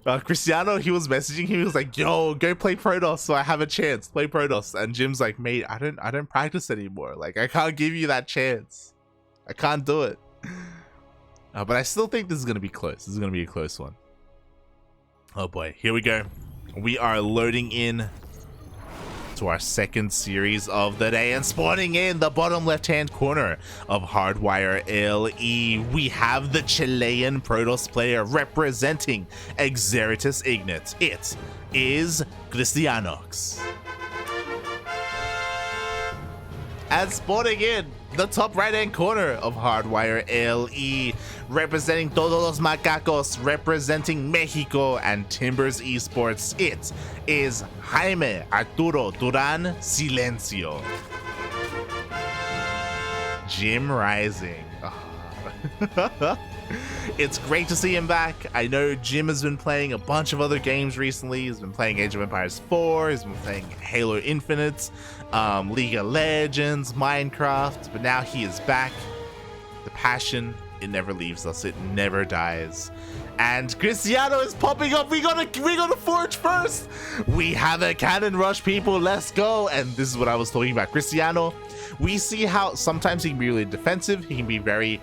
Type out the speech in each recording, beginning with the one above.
Cristiano, he was messaging him. He was like, "Yo, go play Protoss, so I have a chance. Play Protoss." And Jim's like, "Mate, I don't practice anymore. Like, I can't give you that chance. I can't do it." But I still think this is gonna be close. This is gonna be a close one. Oh boy, here we go. We are loading in to our second series of the day, and spawning in the bottom left-hand corner of Hardwire LE, we have the Chilean Protoss player representing Exeritus Ignat. It is CristianoX. And spawning in the top right-hand corner of Hardwire LE, representing Todos los Macacos, representing Mexico and Timbers Esports, it is Jaime Arturo Duran Silencio. JimRising. It's great to see him back. I know Jim has been playing a bunch of other games recently. He's been playing Age of Empires 4, he's been playing Halo Infinite, League of Legends, Minecraft, but now he is back. The passion, it never leaves us, it never dies. And Cristiano is popping up. We gotta forge first. We have a cannon rush, people. Let's go. And this is what I was talking about. Cristiano, we see how sometimes he can be really defensive, he can be very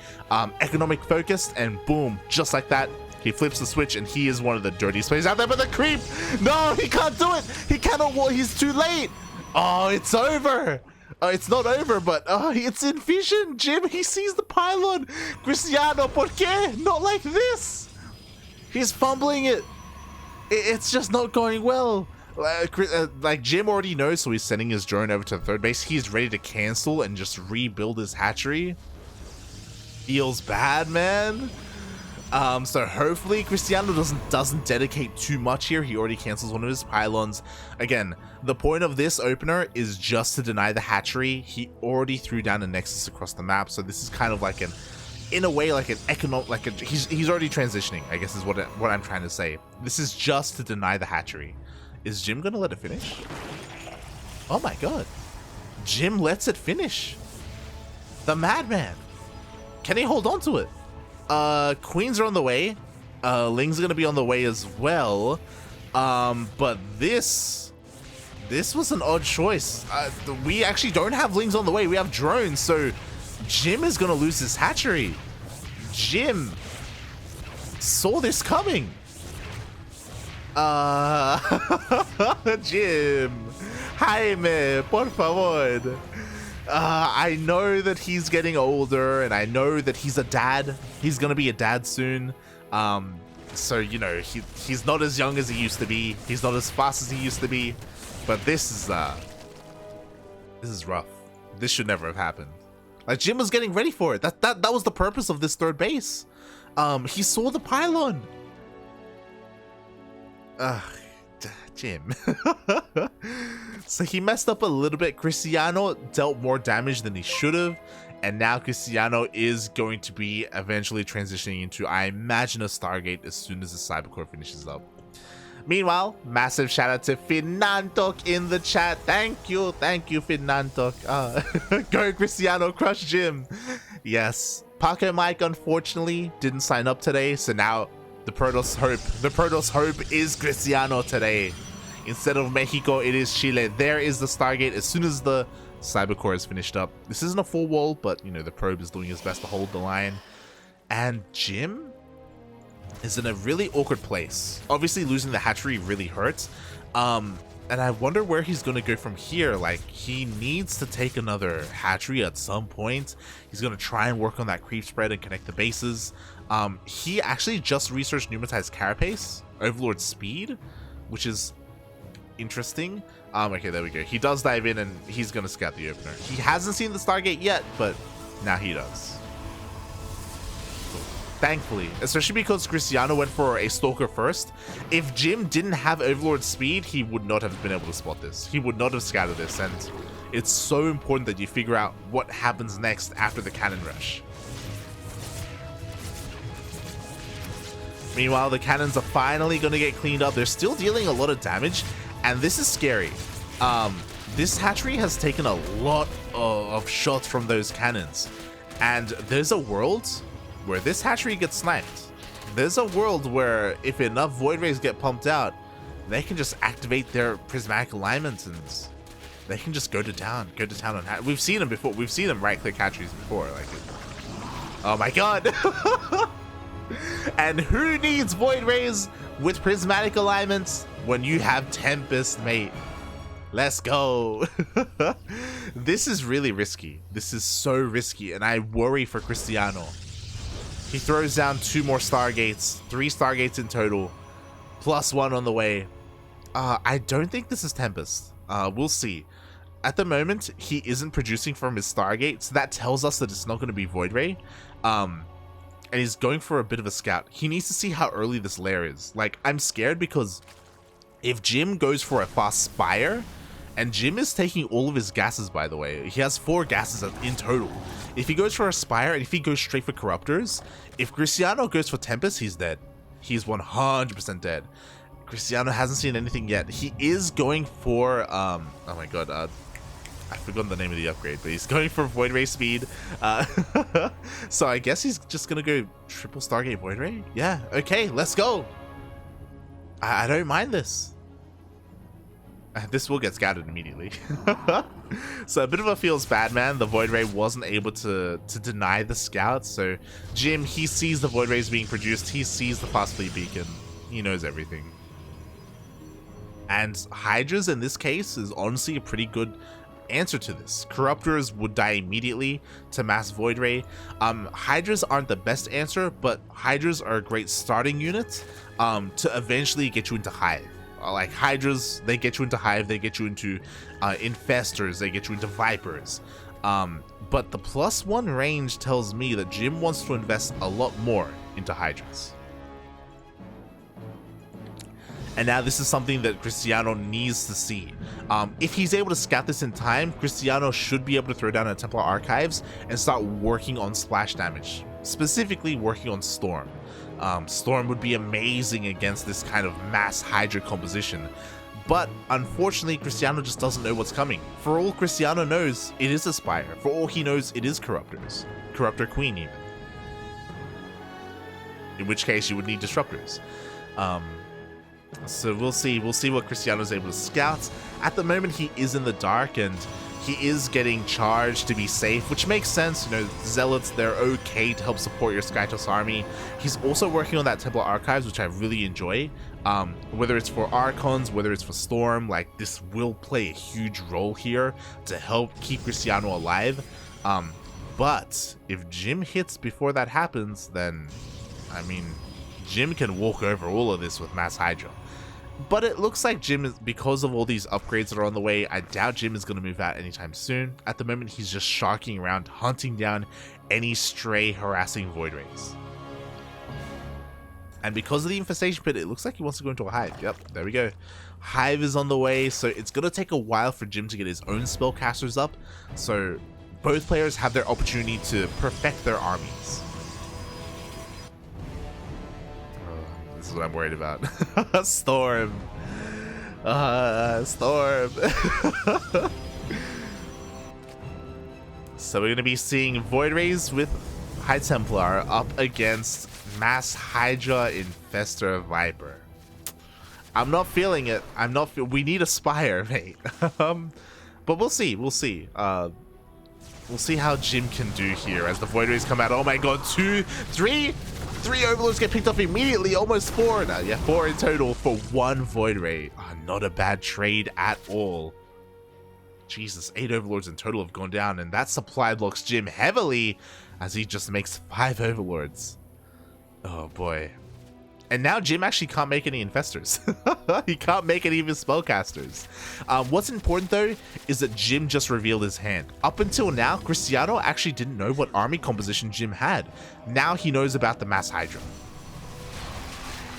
economic focused, and boom, just like that, he flips the switch and he is one of the dirtiest players out there. But the creep, no, he can't do it. He cannot. Well, he's too late. Oh, it's over. It's not over, but it's in vision. Jim, he sees the pylon. Cristiano, ¿por qué? Not like this. He's fumbling it. It's just not going well. Like Jim already knows, so he's sending his drone over to the third base. He's ready to cancel and just rebuild his hatchery. Feels bad, man. So hopefully Cristiano doesn't dedicate too much here. He already cancels one of his pylons. Again, the point of this opener is just to deny the hatchery. He already threw down a nexus across the map, so this is kind of like in a way, like an economic, he's already transitioning, I guess is what I'm trying to say. This is just to deny the hatchery. Is Jim gonna let it finish? Oh my god. Jim lets it finish. The madman. Can he hold on to it? Queens are on the way. Ling's gonna be on the way as well. But this was an odd choice. We actually don't have Lings on the way. We have drones, so Jim is gonna lose his hatchery. Jim saw this coming. Jim, Jaime, por favor. I know that he's getting older, and I know that he's a dad. He's gonna be a dad soon. So you know he's not as young as he used to be. He's not as fast as he used to be. But this is rough. This should never have happened. Like Jim was getting ready for it. That was the purpose of this third base. He saw the pylon. Jim. So he messed up a little bit. Cristiano dealt more damage than he should have, and now Cristiano is going to be eventually transitioning into, I imagine, a Stargate as soon as the Cybercore finishes up. Meanwhile, massive shout out to Finantok in the chat. Thank you, Finantok. Go Cristiano, crush Jim. Yes, Pocket Mike unfortunately didn't sign up today, so now the Protoss hope is Cristiano today. Instead of Mexico, it is Chile. There is the Stargate as soon as the Cybercore is finished up. This isn't a full wall, but you know, the probe is doing his best to hold the line. And Jim is in a really awkward place. Obviously losing the hatchery really hurts. And I wonder where he's going to go from here. Like, he needs to take another hatchery at some point. He's going to try and work on that creep spread and connect the bases. He actually just researched pneumatized carapace, Overlord speed, which is interesting. Okay, there we go. He does dive in and he's going to scout the opener. He hasn't seen the Stargate yet, but now he does. Thankfully, especially because Cristiano went for a Stalker first. If Jim didn't have Overlord speed, he would not have been able to spot this. He would not have scouted this, and it's so important that you figure out what happens next after the cannon rush. Meanwhile, the cannons are finally going to get cleaned up. They're still dealing a lot of damage, and this is scary. This hatchery has taken a lot of shots from those cannons, and there's a world where this hatchery gets sniped. There's a world where if enough Void Rays get pumped out, they can just activate their prismatic alignments and they can just go to town on we've seen them before. We've seen them right-click hatcheries before. Like, oh my god. And who needs Void Rays with prismatic alignments when you have Tempest, mate? Let's go. This is really risky. This is so risky, and I worry for Cristiano. He throws down 2 more Stargates, 3 Stargates in total, +1 on the way. I don't think this is Tempest. We'll see. At the moment, he isn't producing from his Stargate, so that tells us that it's not going to be Void Ray. And he's going for a bit of a scout. He needs to see how early this lair is. Like, I'm scared because if Jim goes for a fast Spire, and Jim is taking all of his gases, by the way. He has 4 gases in total. If he goes for a Spire, and if he goes straight for Corruptors, if Cristiano goes for Tempest, he's dead. He's 100% dead. Cristiano hasn't seen anything yet. He is going for, oh my god, I forgot the name of the upgrade, but he's going for Void Ray speed. So I guess he's just gonna go triple Stargate Void Ray? Yeah, okay, let's go. I don't mind this. This will get scattered immediately. So a bit of a feels bad, man. The Void Ray wasn't able to deny the scouts. So Jim, he sees the Void Rays being produced. He sees the fast fleet beacon. He knows everything. And Hydras in this case is honestly a pretty good answer to this. Corruptors would die immediately to mass Void Ray. Hydras aren't the best answer, but Hydras are a great starting unit to eventually get you into Hive. Like Hydras, they get you into Hive, they get you into Infestors, they get you into Vipers. But the +1 range tells me that Jim wants to invest a lot more into Hydras. And now this is something that Cristiano needs to see. If he's able to scout this in time, Cristiano should be able to throw down a Templar Archives and start working on splash damage, specifically working on Storm. Storm would be amazing against this kind of mass Hydra composition, but unfortunately Cristiano just doesn't know what's coming. For all Cristiano knows, it is Aspire. For all he knows, it is Corruptors. Corruptor Queen even. In which case you would need Disruptors. So we'll see what Cristiano's able to scout. At the moment he is in the dark and he is getting charged to be safe, which makes sense. You know, Zealots, they're okay to help support your Skytos army. He's also working on that Templar Archives, which I really enjoy. Whether it's for Archons, whether it's for Storm, like this will play a huge role here to help keep Cristiano alive. But if Jim hits before that happens, then, I mean, Jim can walk over all of this with Mass Hydra. But it looks like Jim is, because of all these upgrades that are on the way, I doubt Jim is going to move out anytime soon. At the moment, he's just sharking around, hunting down any stray harassing Void Rays. And because of the Infestation Pit, it looks like he wants to go into a Hive. Yep, there we go. Hive is on the way, so it's going to take a while for Jim to get his own spellcasters up. So both players have their opportunity to perfect their armies. This is what I'm worried about. Storm. Storm. So we're going to be seeing Void Rays with High Templar up against Mass Hydra Infestor Viper. I'm not feeling it. We need a Spire, mate. But we'll see. We'll see. We'll see how Jim can do here as the Void Rays come out. Oh my god, 2, 3... 3 Overlords get picked up immediately, almost 4 now. Yeah, 4 in total for 1 Void Ray. Not a bad trade at all. Jesus, 8 Overlords in total have gone down, and that supply blocks Jim heavily as he just makes 5 Overlords. Oh boy. And now Jim actually can't make any Infestors. He can't make any of his Spellcasters. What's important though is that Jim just revealed his hand. Up until now, Cristiano actually didn't know what army composition Jim had. Now he knows about the Mass Hydra.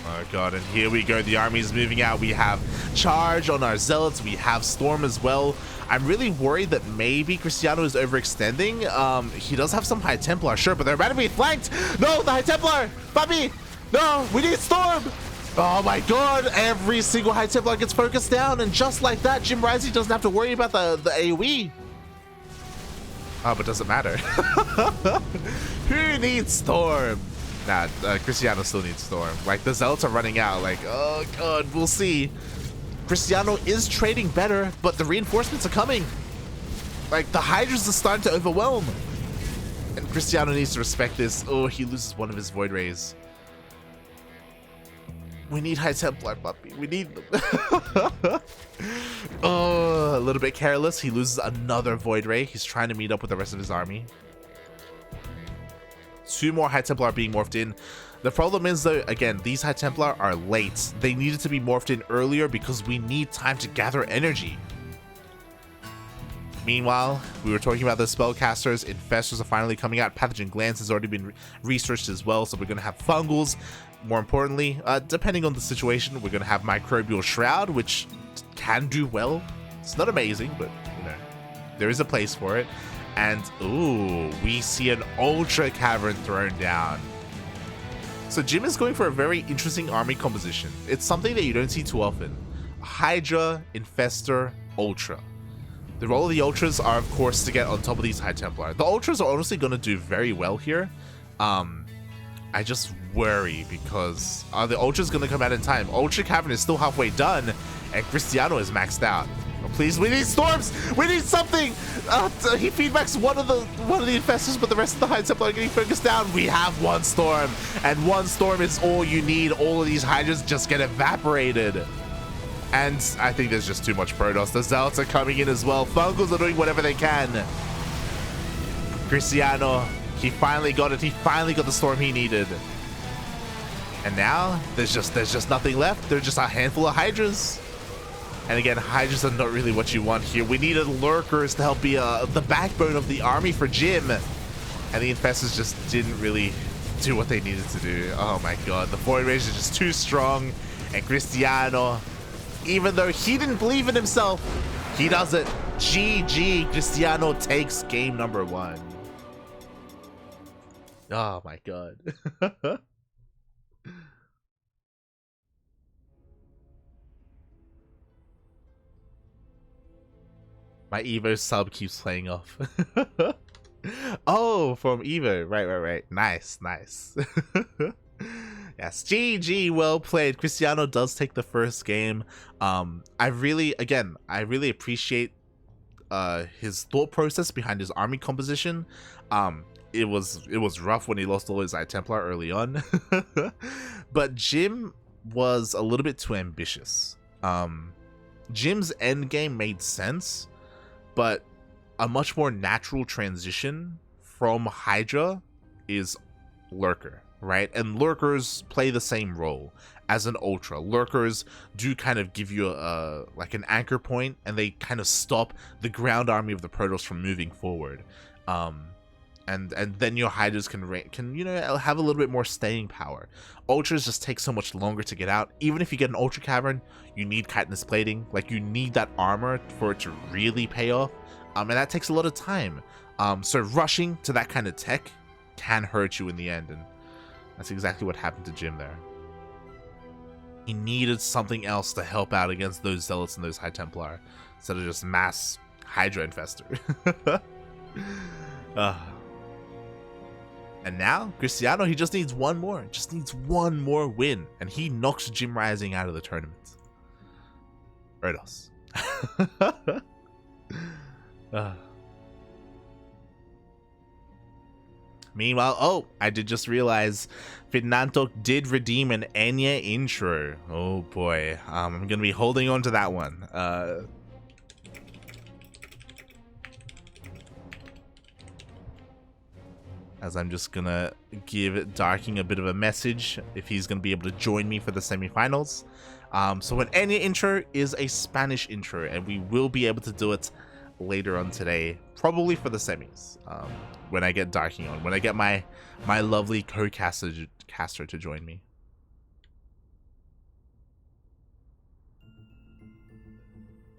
Oh god, and here we go. The army is moving out. We have Charge on our Zealots. We have Storm as well. I'm really worried that maybe Cristiano is overextending. He does have some High Templar, sure, but they're about to be flanked. No, the High Templar! Puppy! No, we need Storm! Oh my god, every single High Templar gets focused down, and just like that, JimRising doesn't have to worry about the AoE. Oh, but doesn't matter. Who needs Storm? Nah, Cristiano still needs Storm. Like, the Zealots are running out. Like, oh god, we'll see. Cristiano is trading better, but the reinforcements are coming. Like, the Hydras are starting to overwhelm. And Cristiano needs to respect this. Oh, he loses one of his Void Rays. We need High Templar, puppy. We need them. Oh, a little bit careless. He loses another Void Ray. He's trying to meet up with the rest of his army. 2 more High Templar are being morphed in. The problem is, though, again, these High Templar are late. They needed to be morphed in earlier because we need time to gather energy. Meanwhile, we were talking about the spellcasters. Infestors are finally coming out. Pathogen Glands has already been researched as well, so we're going to have Fungals. More importantly, depending on the situation, we're going to have Microbial Shroud, which can do well. It's not amazing, but, you know, there is a place for it. And, ooh, we see an Ultra Cavern thrown down. So Jim is going for a very interesting army composition. It's something that you don't see too often. Hydra, Infestor, Ultra. The role of the Ultras are, of course, to get on top of these High Templar. The Ultras are honestly going to do very well here. I just worry because are the Ultras going to come out in time? Ultra Cavern is still halfway done, and Cristiano is maxed out. Oh, please, we need storms! We need something! He feedbacks one of the Infestors, but the rest of the High Templar are getting focused down. We have one storm, and one storm is all you need. All of these Hydras just get evaporated. And I think there's just too much Protoss. The Zealots are coming in as well. Fungals are doing whatever they can. Cristiano, he finally got it. He finally got the storm he needed. And now there's just nothing left. There's just a handful of Hydras. And again, Hydras are not really what you want here. We needed Lurkers to help be the backbone of the army for Jim. And the Infestors just didn't really do what they needed to do. Oh my god, the Void Rays are just too strong. And Cristiano, even though he didn't believe in himself, he does it. GG, Cristiano takes game number 1. Oh my god. My Evo sub keeps playing off. Oh, from Evo. Right. Nice. Yes, GG, well played. Cristiano does take the first game. I really appreciate his thought process behind his army composition. It was rough when he lost all his High Templar early on. But Jim was a little bit too ambitious. Jim's end game made sense, but a much more natural transition from Hydra is Lurker, right? And Lurkers play the same role as an Ultra. Lurkers do kind of give you like an anchor point, and they kind of stop the ground army of the Protoss from moving forward. And then your Hydras can you know, have a little bit more staying power. Ultras just take so much longer to get out. Even if you get an Ultra Cavern, you need chitinous plating. Like, you need that armor for it to really pay off. And that takes a lot of time. So rushing to that kind of tech can hurt you in the end, and that's exactly what happened to Jim there. He needed something else to help out against those Zealots and those High Templar, instead of just mass Hydra Infestor. And now, Cristiano, he just needs one more. Just needs one more win, and he knocks JimRising out of the tournament. Protoss. Meanwhile, oh, I did just realize Fernando did redeem an Enya intro. Oh boy, I'm gonna be holding on to that one. As I'm just gonna give Darking a bit of a message if he's gonna be able to join me for the semifinals. So an Enya intro is a Spanish intro, and we will be able to do it later on today, probably for the semis, when I get Darking on, when I get my lovely co-caster to join me.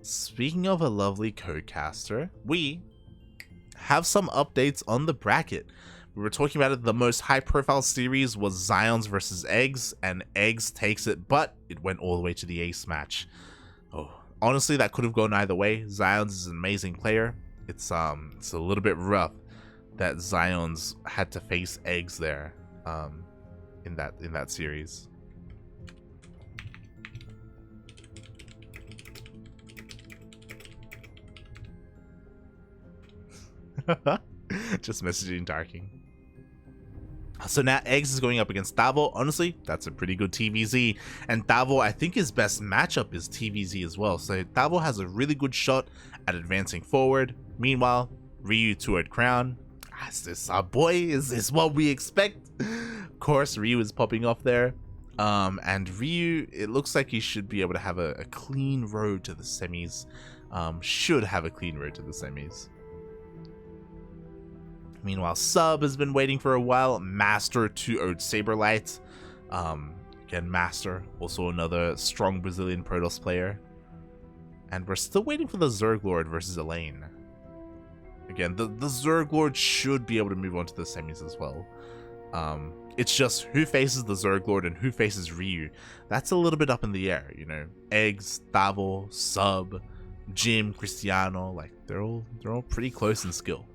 Speaking of a lovely co-caster, we have some updates on the bracket. We were talking about it. The most high-profile series was Zion's versus Eggs, and Eggs takes it, but it went all the way to the ace match. Oh, honestly, that could have gone either way. Zion's is an amazing player. It's a little bit rough that Zion's had to face Eggs there. in that series. Just messaging Darking. So now Eggs is going up against Tavo. Honestly, that's a pretty good TVZ. And Tavo, I think his best matchup is TVZ as well. So Tavo has a really good shot at advancing forward. Meanwhile, Ryu 2-0 crown. Is this our boy? Is this what we expect? Of course, Ryu is popping off there. And Ryu, it looks like he should be able to have a clean road to the semis. Should have a clean road to the semis. Meanwhile, Sub has been waiting for a while. Master 2-0 Saberlight. Again, Master, also another strong Brazilian Protoss player. And we're still waiting for the Zerglord versus Elaine. Again, the Zerglord should be able to move on to the semis as well. It's just who faces the Zerglord and who faces Ryu. That's a little bit up in the air, you know. Eggs, Tavo, Sub, Jim, Cristiano, like they're all pretty close in skill.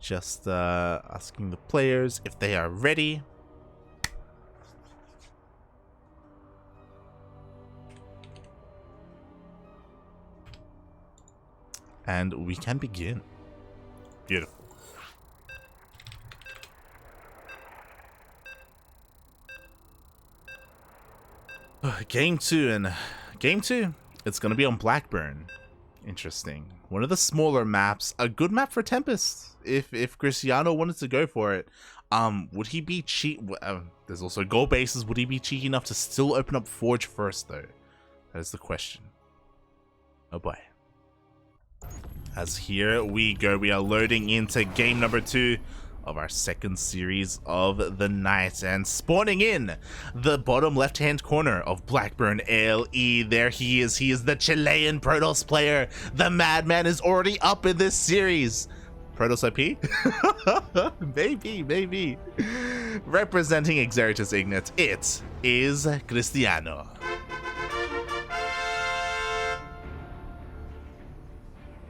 Just asking the players if they are ready. And we can begin. Beautiful. Game 2, and game 2, it's gonna be on Blackburn. Interesting. One of the smaller maps, a good map for Tempest. If Cristiano wanted to go for it, would he be cheap? There's also gold bases. Would he be cheeky enough to still open up Forge first, though? That is the question. Oh boy. As here we go, we are loading into game number 2 of our second series of the night, and spawning in the bottom left hand corner of Blackburn LE, there he is the Chilean Protoss player. The madman is already up in this series. Protoss IP? maybe. Representing Exeritus Ignat, it is Cristiano.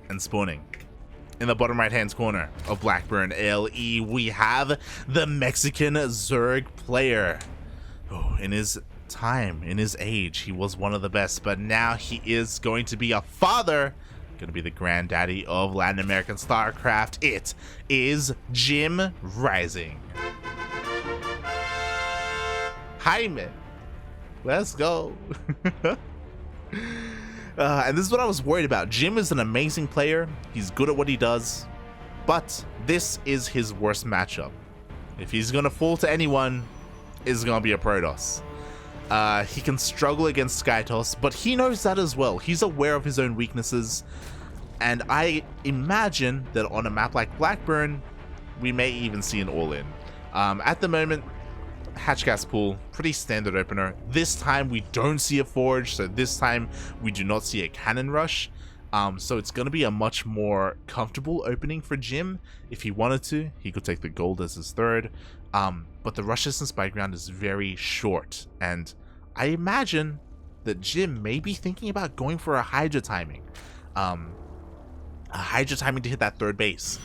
And spawning in the bottom right hand corner of Blackburn LE, we have the Mexican Zerg player. Oh, in his time, in his age, he was one of the best, but now he is going to be a father, going to be the granddaddy of Latin American StarCraft. It is JimRising. Jaime, let's go. And this is what I was worried about. Jim is an amazing player. He's good at what he does, but this is his worst matchup. If he's gonna fall to anyone, it's gonna be a Protoss. He can struggle against Skytoss, but he knows that as well. He's aware of his own weaknesses, and I imagine that on a map like Blackburn, we may even see an all-in. At the moment, Hatchgas pool, pretty standard opener. This time we don't see a Forge, so this time we do not see a Cannon Rush. So it's going to be a much more comfortable opening for Jim. If he wanted to, he could take the gold as his third. But the rush distance by ground is very short, and I imagine that Jim may be thinking about going for a Hydra timing. A Hydra timing to hit that third base.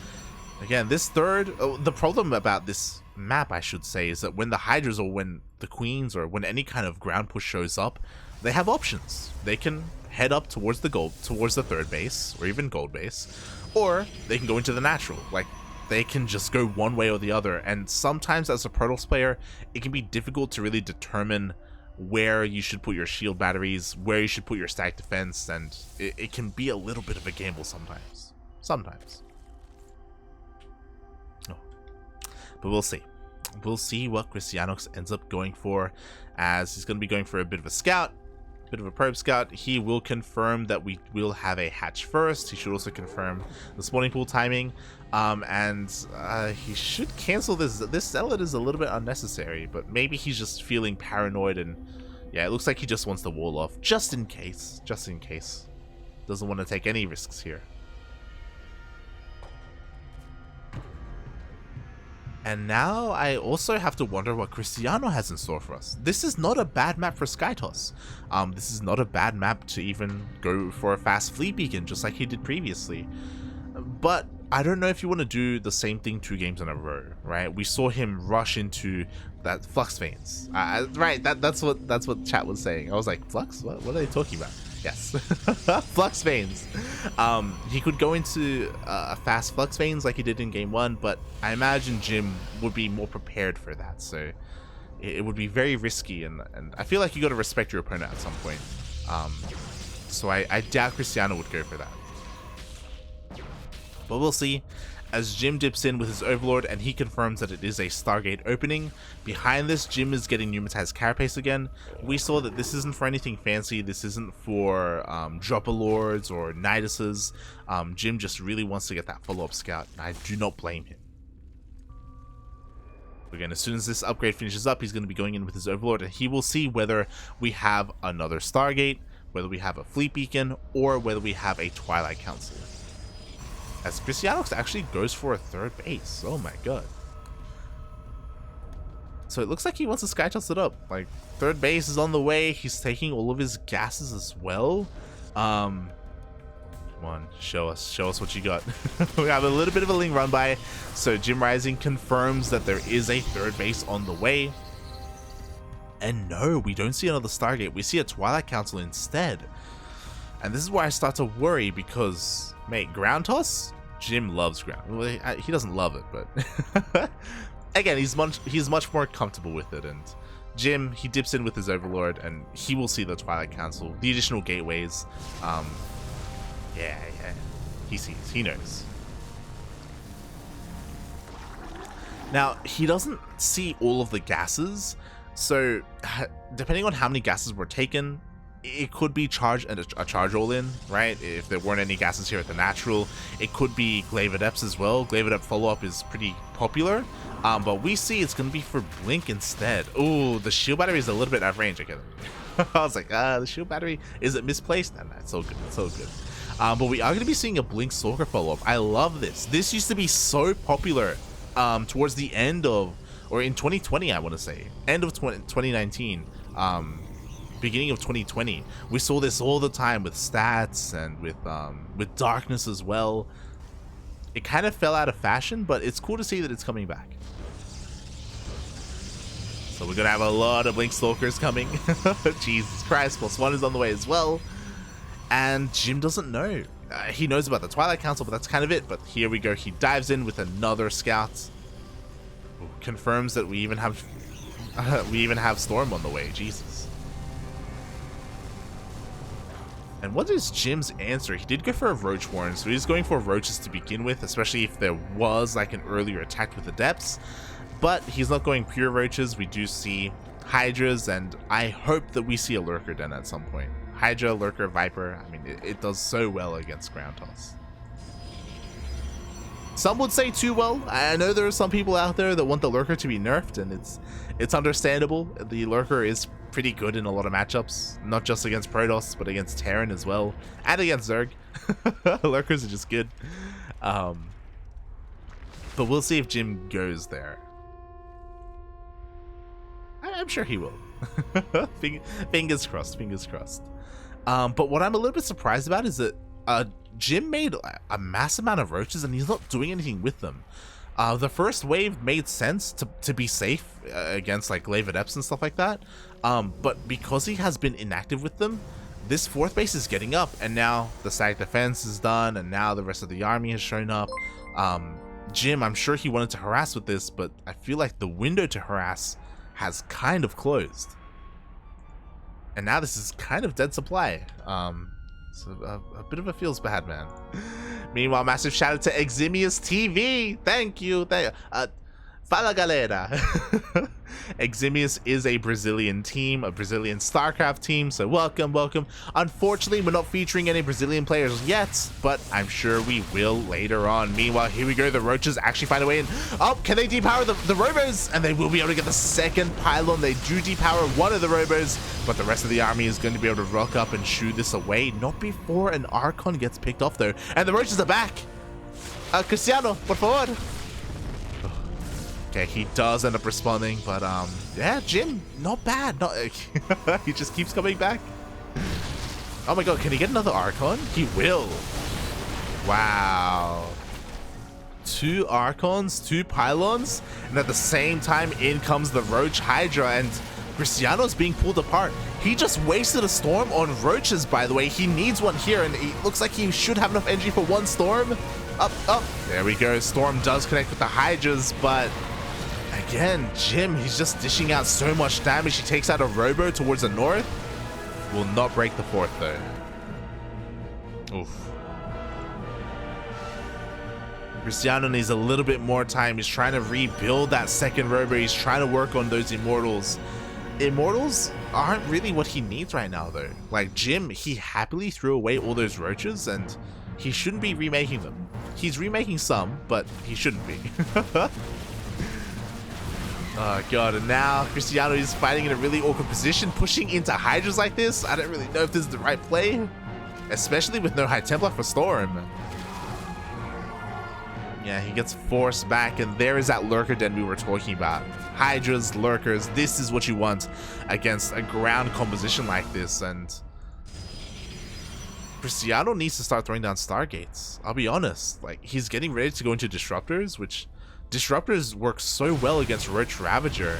Again, this third, the problem about this map, I should say, is that when the Hydras or when the Queens or when any kind of ground push shows up, they have options. They can head up towards the third base or even gold base, or they can go into the natural. Like, they can just go one way or the other, and sometimes as a Protoss player, it can be difficult to really determine where you should put your shield batteries, where you should put your stack defense, and it can be a little bit of a gamble sometimes. But we'll see. We'll see what CristianoX ends up going for, as he's going to be going for a bit of a scout, a bit of a probe scout. He will confirm that we will have a hatch first. He should also confirm the spawning pool timing, and he should cancel this. This zealot is a little bit unnecessary, but maybe he's just feeling paranoid, and yeah, it looks like he just wants the wall off, just in case. Doesn't want to take any risks here. And now I also have to wonder what Cristiano has in store for us. This is not a bad map for Skytoss. This is not a bad map to even go for a fast fleet beacon, just like he did previously. But I don't know if you want to do the same thing 2 games in a row, right? We saw him rush into that Flux Veins. Right, that's what chat was saying. I was like, Flux? What are they talking about? Yes, Flux Veins. He could go into a fast Flux Veins like he did in game 1, but I imagine Jim would be more prepared for that. So it would be very risky, and I feel like you got to respect your opponent at some point. So I doubt Cristiano would go for that. But we'll see. As Jim dips in with his Overlord and he confirms that it is a Stargate opening. Behind this, Jim is getting Pneumatized Carapace again. We saw that this isn't for anything fancy. This isn't for Dropper Lords or Niduses. Jim just really wants to get that follow-up scout, and I do not blame him. Again, as soon as this upgrade finishes up, he's going to be going in with his Overlord, and he will see whether we have another Stargate, whether we have a Fleet Beacon, or whether we have a Twilight Council. As CristianoX actually goes for a 3rd base. Oh my god. So it looks like he wants to sky toss it up. Like, 3rd base is on the way. He's taking all of his gases as well. Come on, show us what you got. We have a little bit of a Ling run by. So JimRising confirms that there is a 3rd base on the way. And no, we don't see another Stargate. We see a Twilight Council instead. And this is where I start to worry because, mate, ground toss? Jim loves ground. Well, he doesn't love it, but again, he's much more comfortable with it. And Jim, he dips in with his Overlord, and he will see the Twilight Council, the additional gateways. Yeah, he sees, he knows. Now, he doesn't see all of the gases, so depending on how many gases were taken, it could be charge and a charge all in, right? If there weren't any gases here at the natural, it could be Glaive Adepts as well. Glaive Adept follow-up is pretty popular, but we see it's going to be for Blink instead. Oh, the shield battery is a little bit out of range again. I was like, the shield battery, is it misplaced? Nah, it's so good, it's so good. But we are going to be seeing a Blink Stalker follow-up. I love this. This used to be so popular towards the end of, or in 2020, I want to say, end of 2019. Beginning of 2020, we saw this all the time with stats and with darkness as well. It kind of fell out of fashion, but it's cool to see that it's coming back. So we're gonna have a lot of Blink Stalkers coming. Jesus Christ, +1 is on the way as well. And Jim doesn't know. He knows about the Twilight Council, but that's kind of it. But here we go. He dives in with another scout. Confirms that we even have Storm on the way. Jesus. And what is Jim's answer? He did go for a Roach Warren, so he's going for Roaches to begin with, especially if there was like an earlier attack with the Depths. But he's not going pure Roaches. We do see Hydras, and I hope that we see a Lurker Den at some point. Hydra, Lurker, Viper, I mean, it does so well against ground toss. Some would say too well. I know there are some people out there that want the Lurker to be nerfed, and it's understandable. The Lurker is pretty good in a lot of matchups, not just against Protoss, but against Terran as well, and against Zerg. Lurkers are just good. But we'll see if Jim goes there. I'm sure he will. Fingers crossed, fingers crossed. But what I'm a little bit surprised about is that Jim made a mass amount of Roaches and he's not doing anything with them. The first wave made sense to be safe against like Glaive Adepts and stuff like that. But because he has been inactive with them, this 4th base is getting up, and now the static defense is done, and now the rest of the army has shown up. Jim, I'm sure he wanted to harass with this, but I feel like the window to harass has kind of closed. And now this is kind of dead supply. So a bit of a feels bad, man. Meanwhile, massive shout out to Eximius TV. Thank you. Fala galera. Eximius is a Brazilian team, a Brazilian StarCraft team, so welcome, welcome. Unfortunately, we're not featuring any Brazilian players yet, but I'm sure we will later on. Meanwhile, here we go. The Roaches actually find a way in. Oh, can they depower the Robos? And they will be able to get the 2nd pylon. They do depower one of the Robos, but the rest of the army is going to be able to rock up and shoo this away. Not before an Archon gets picked off, though. And the Roaches are back. Cristiano, por favor. Okay, he does end up responding, but yeah, Jim, not bad. Not he just keeps coming back. Oh my god, can he get another Archon? He will. Wow. 2 Archons, 2 Pylons, and at the same time in comes the Roach Hydra, and Cristiano's being pulled apart. He just wasted a Storm on Roaches, by the way. He needs one here, and it looks like he should have enough energy for 1 Storm. Up, up. There we go. Storm does connect with the Hydras, but again, Jim, he's just dishing out so much damage. He takes out a Robo towards the north. Will not break the 4th, though. Oof. Cristiano needs a little bit more time. He's trying to rebuild that 2nd Robo. He's trying to work on those Immortals. Immortals aren't really what he needs right now, though. Like, Jim, he happily threw away all those Roaches, and he shouldn't be remaking them. He's remaking some, but he shouldn't be. Oh god, and now Cristiano is fighting in a really awkward position, pushing into Hydras like this. I don't really know if this is the right play, especially with no High Templar for Storm. Yeah, he gets forced back, and there is that Lurker Den we were talking about. Hydras, Lurkers, this is what you want against a ground composition like this, and Cristiano needs to start throwing down Stargates. I'll be honest, like, he's getting ready to go into Disruptors, which Disruptors work so well against Roach Ravager.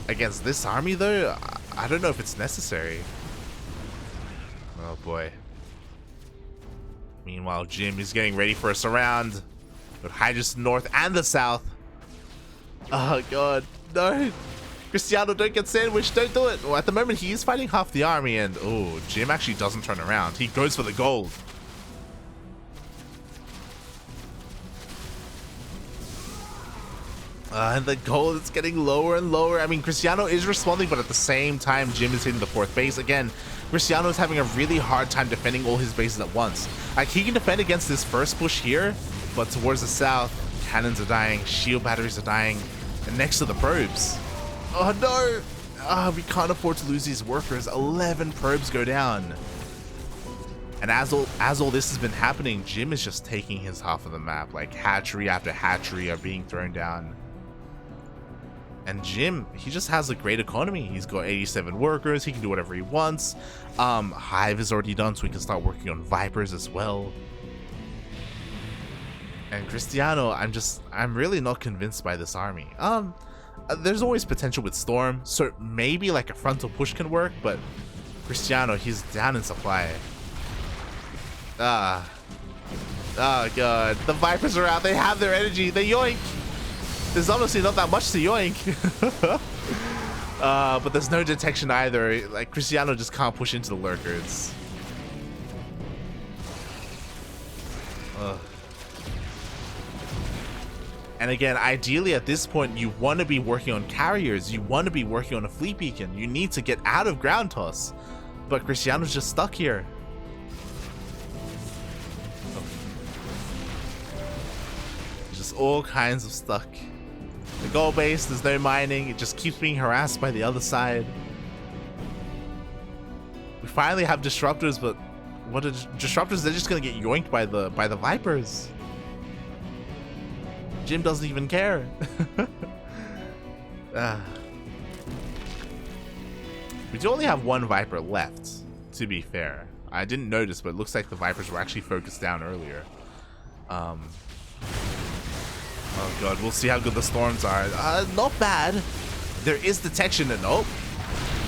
Against this army, though, I don't know if it's necessary. Oh boy. Meanwhile, Jim is getting ready for a surround with Hydras north and the south. Oh god, no. Cristiano, don't get sandwiched, don't do it. Well, at the moment, he is fighting half the army, and oh, Jim actually doesn't turn around. He goes for the gold. And the gold is getting lower and lower. I mean, Cristiano is responding, but at the same time, Jim is hitting the 4th base. Again, Cristiano is having a really hard time defending all his bases at once. Like, he can defend against this first push here, but towards the south, cannons are dying, shield batteries are dying, and next to the probes. Oh no! We can't afford to lose these workers. 11 probes go down. And as all this has been happening, Jim is just taking his half of the map. Like, hatchery after hatchery are being thrown down. And Jim, he just has a great economy. He's got 87 workers. He can do whatever he wants. Hive is already done, so we can start working on Vipers as well. And Cristiano, I'm really not convinced by this army. There's always potential with Storm, so maybe like a frontal push can work, but Cristiano, he's down in supply. Oh god, the Vipers are out. They have their energy. They yoink. There's honestly not that much to yoink. But there's no detection either. Like, Cristiano just can't push into the Lurkers. And again, ideally at this point, you want to be working on carriers. You want to be working on a fleet beacon. You need to get out of ground toss. But Cristiano's just stuck here. Just all kinds of stuck. The gold base, there's no mining. It just keeps being harassed by the other side. We finally have disruptors, but what are disruptors? They're just gonna get yoinked by the Vipers. Jim doesn't even care. We do only have 1 Viper left, to be fair. I didn't notice, but it looks like the Vipers were actually focused down earlier. Oh god, we'll see how good the Storms are. Not bad. There is detection, and oh,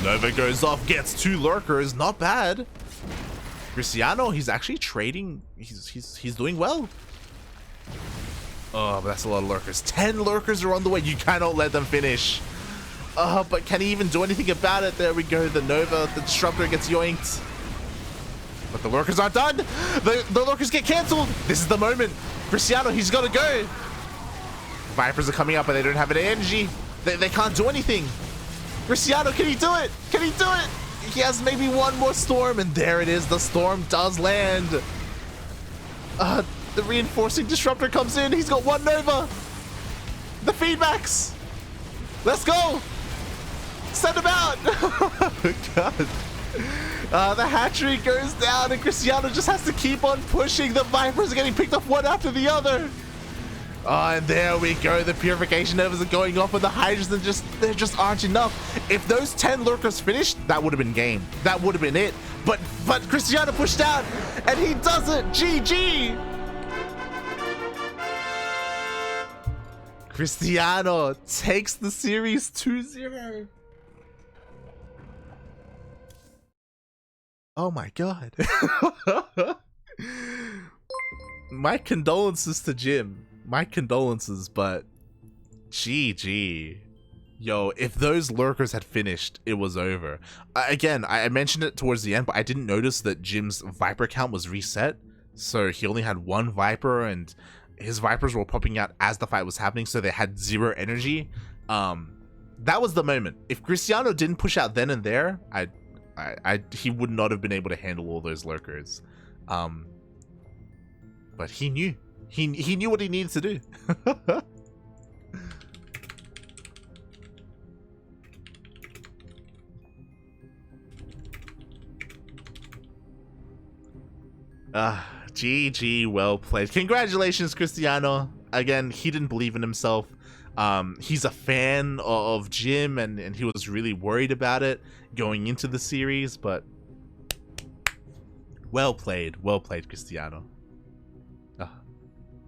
Nova goes off, gets 2 Lurkers. Not bad. Cristiano, he's actually trading. He's doing well. Oh, but that's a lot of Lurkers. 10 Lurkers are on the way. You cannot let them finish. But can he even do anything about it? There we go. The Nova, the Disruptor gets yoinked. But the Lurkers aren't done. The Lurkers get cancelled. This is the moment. Cristiano, he's got to go. Vipers are coming up, but they don't have any energy. They can't do anything. Cristiano, can he do it? Can he do it? He has maybe 1 more Storm, and there it is. The Storm does land. The reinforcing Disruptor comes in. He's got 1 Nova. The feedbacks. Let's go. Send him out. Oh, God. The hatchery goes down, and Cristiano just has to keep on pushing. The Vipers are getting picked off one after the other. Oh, and there we go. The purification levels are going off, but the hydras are there just aren't enough. If those 10 lurkers finished, that would have been game. That would have been it. But Cristiano pushed out, and he does it. GG. Cristiano takes the series 2-0. Oh my god. My condolences to Jim. My condolences, but GG. Yo, if those lurkers had finished, it was over. Again, I mentioned it towards the end, but I didn't notice that Jim's Viper count was reset. So he only had 1 Viper, and his Vipers were popping out as the fight was happening, so they had 0 energy. That was the moment. If Cristiano didn't push out then and there, he would not have been able to handle all those lurkers. But he knew. He knew what he needed to do. GG, well played. Congratulations, Cristiano. Again, he didn't believe in himself. He's a fan of Jim, and he was really worried about it going into the series, but well played, Cristiano.